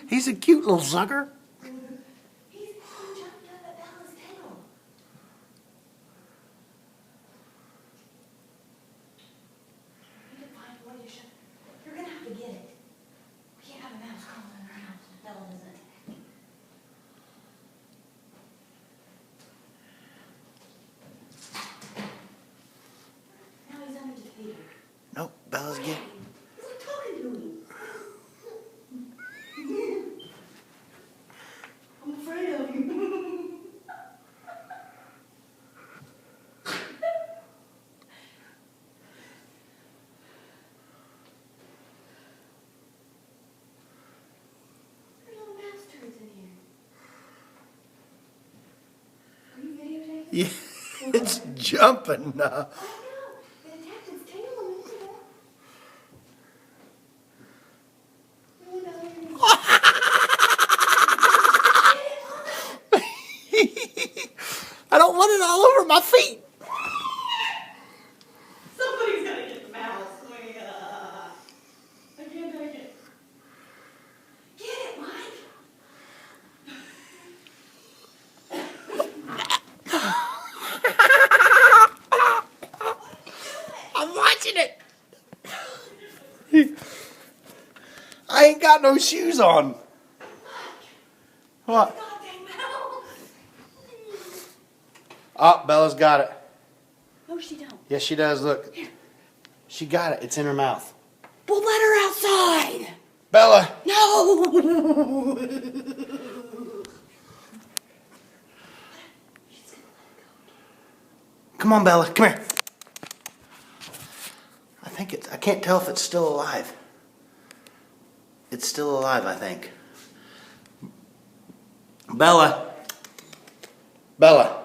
He's a cute little sucker. He jumped up at Bella's tail. You can find what you should. You're gonna have to get it. We can't have a mouse crawling in our house if Bella doesn't attack. Now he's under the table. Nope, Bella's getting. He's like talking to me. I'm afraid of you. There's little mouse turds in here. Are you videotaping? Yeah, it's jumping now. I know. It attacked its tail a minute ago. Really, Bella, you're gonna- I don't want it all over my feet. Somebody's gonna get the mouse. I can't take it. Get it, Mike. I'm watching it. I ain't got no shoes on. What? Goddamn mouse. Oh, Bella's got it. No, she don't. Yes, she does. Look. She got it. It's in her mouth. Well, let her outside. Bella. No. Come on, Bella. Come here. I can't tell if it's still alive. It's still alive, I think. Bella. Bella.